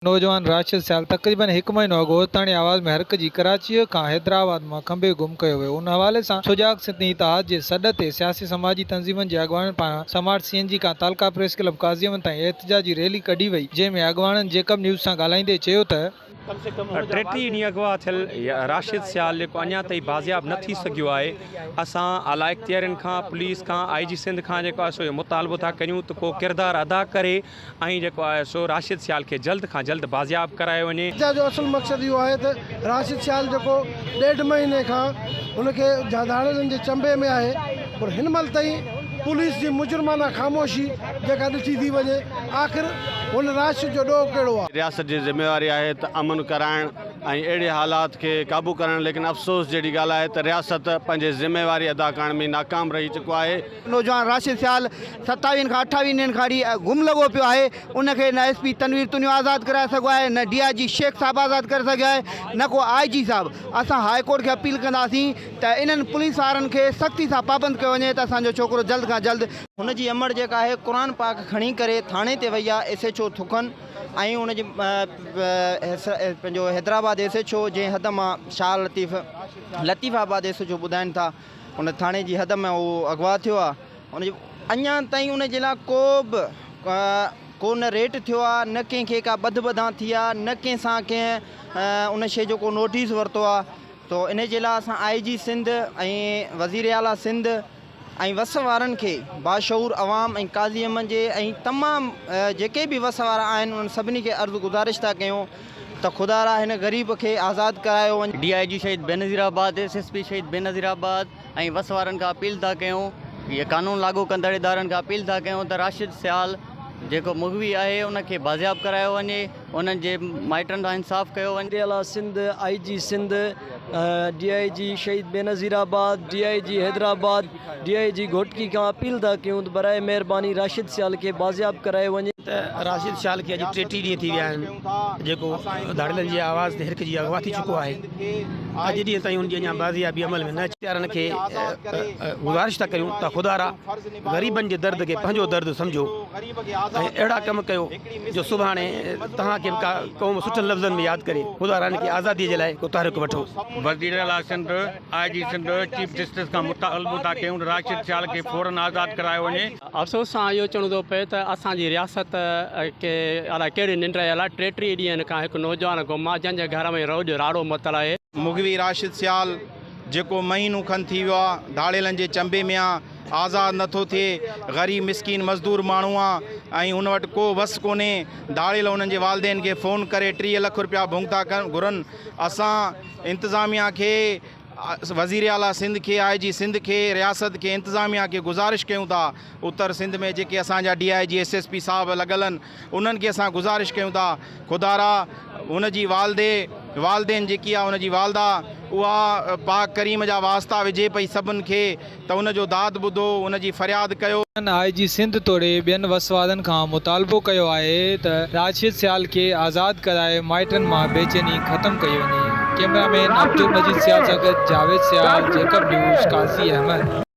नौजवान राशिद सियाल तकरीबन 1 महीनो अॻु ताणी आवाज़ में हरक जी कराची खां हैदराबाद में खंबे गुम कयो वियो। उन हवाले से सुजाग सिंधी इतिहाद जे सॾ ते सियासी समाजी तंज़ीमनि जे अॻवाननि पारां समार्ट CNG खां तालका प्रेस क्लब काज़ीअमन ताईं एहतजाजी रैली कढी वई, जंहिंमें अॻवाननि जेकब न्यूज़ सां ॻाल्हाईंदे चयो त 33 ॾींहं अगवा थियल राशिद सियाल जेको अञा ताईं बाज़ियाब न थी सघियो आहे। असां आला इख्तियारनि खां, पुलिस खां, IG सिंध खां जेको आहे सो इहो मुतालबो था करियूं त को किरदारु अदा करे ऐं जेको आहे सो राशिद सियाल खे जल्द खां जल्द बाज़ियाब करायो वञे। जो असल मक़सदु इहो आहे त राशिद सियाल जेको 1.5 महीने खां हुनखे धाड़ेलनि जे चंबे में आहे, पर हिन महिल ताईं पुलिस जी मुजरमाना ख़ामोशी जेका ॾिठी थी वञे, आख़िर हुन राशिद जो ॾोह कहिड़ो आहे। रियासत जी ज़िम्मेवारी आहे त अमन कराइण ऐं अहिड़े हालात खे क़ाबू करणु, लेकिन अफ़सोस जहिड़ी ॻाल्हि आहे त रियासत पंहिंजे ज़िम्मेवारी अदा करण में नाकाम रही चुको आहे। नौजवान राशिद सियाल 27 खां 28 ॾींहंनि खां गुम लॻो पियो आहे। उनखे न SP तनवीर तुनियो आज़ादु कराए सघो आहे, न DIG शेख साहब आज़ादु करे सघियो आहे, न को IG साहब। असां हाई कोर्ट खे अपील कंदासीं त इन्हनि पुलिस वारनि खे सख़्ती सां पाबंद कयो वञे त असांजो छोकिरो जल्द खां जल्द। हुनजी अमड़ जेका आहे क़ुरान पाक खणी करे थाणे ते वई आहे SHO थुकन ऐं हुनजी पंहिंजो हैदराबाद SHO जे हद मां शाह लतीफ़ाबाद SHO ॿुधाइनि था हुन थाणे जी हद में उहो अगवा थियो आहे। हुनजी अञा ताईं उन जे लाइ को न रेट थियो आहे, न कंहिंखे का ॿध थी आहे, न कंहिंसां कंहिं उन शइ जो को नोटिस वरितो आहे। तो इन जे लाइ असां IG सिंध ऐं वज़ीर आला सिंध ऐं वस वारनि खे बाशऊर अवाम ऐं काज़ी अमन जे ऐं तमामु जेके बि वस वारा आहिनि उन्हनि सभिनी खे अर्ज़ु गुज़ारिश था कयूं त ख़ुदा हिन ग़रीब खे आज़ादु करायो वञे। DIG शहीद बेनज़ीराबाद, SSP शहीद बेनज़ीराबाद ऐं वस वारनि खां अपील था कयूं, इहे कानून लागू कंदड़ इदारनि खां अपील था कयूं त राशिद सियाल जेको मुग़वी आहे उनखे बाज़ियाब करायो वञे, उन्हनि जे माइटनि सां इंसाफ़ कयो वञे। आला सिंध, IG सिंध, DIG शहीद बेनज़ीराबाद, DIG हैदराबाद, DIG घोटकी खां अपील था कयूं त बराए महिरबानी राशिद सियाल खे बाज़ियाब करायो वञे। त राशिद सियाल खे अॼु 33 ॾींहं थी विया आहिनि जेको धाड़ेलनि जी आवाज़ ते हिरक जी अगवा थी चुको आहे। अॼु ॾींहं ताईं हुनजी अञा बाज़ियाबी अमल में न इख्तियारनि खे गुज़ारिश था कयूं त ख़ुदारा ग़रीबनि जे दर्द खे पंहिंजो दर्द सम्झो ऐं अहिड़ा कम कयो जो सुभाणे तव्हांखे क़ौम सुठनि लफ़्ज़नि में यादि करे। ख़ुदारा हिन खे आज़ादीअ जे लाइ को तहरीक वठो। वज़ीर आला Sindh, IG Sindh, chief justice खां मुतालबो था कयूं त राशिद सियाल खे फ़ौरन आज़ादु करायो वञे। अफ़सोस सां इहो चवणो थो पए त असांजी रियासत खे अलाए कहिड़ी निंड आयल आहे। 33 ॾींहंनि खां हिकु नौजवान गुम आहे जंहिंजे घर में रोज़ु राड़ो मतल आहे। मुग़वी राशिद सियाल जेको महीनो खनि थी वियो आहे धाड़ेलनि जे चंबे में आहे, आज़ादु नथो थिए, ग़रीब मिसकीन मज़दूर माण्हू आहे ऐं हुन वटि को वस कोन्हे। धाड़ेल हुननि जे वालदेन खे फ़ोन करे 30 लाख रुपया भुङ था घुरनि। असां इंतिज़ामिया खे, वज़ीर आला सिंध खे, IG सिंध खे, रियासत खे, इंतिज़ामिया खे गुज़ारिश कयूं था, उत्तर सिंध में जेके असांजा DIG SSP साहब लॻल आहिनि उन्हनि खे असां गुज़ारिश कयूं था ख़ुदारा हुनजी वालदेन जेकी आहे हुनजी वालदा उहा पाक करीम जा वास्ता विझे पई सभिनि खे त हुनजो दाद ॿुधो, हुनजी फ़रियाद कयो। IG सिंध तोड़े ॿियनि वसवादनि खां मुतालबो कयो आहे त राशिद सियाल खे आज़ादु कराए माइटनि मां बेचैनी ख़तमु कई वञे। कैमरामैन अब्दुल मजीद सियाल सां गॾु जावेद सियाल, जेकब न्यूज़, काज़ी अहमद।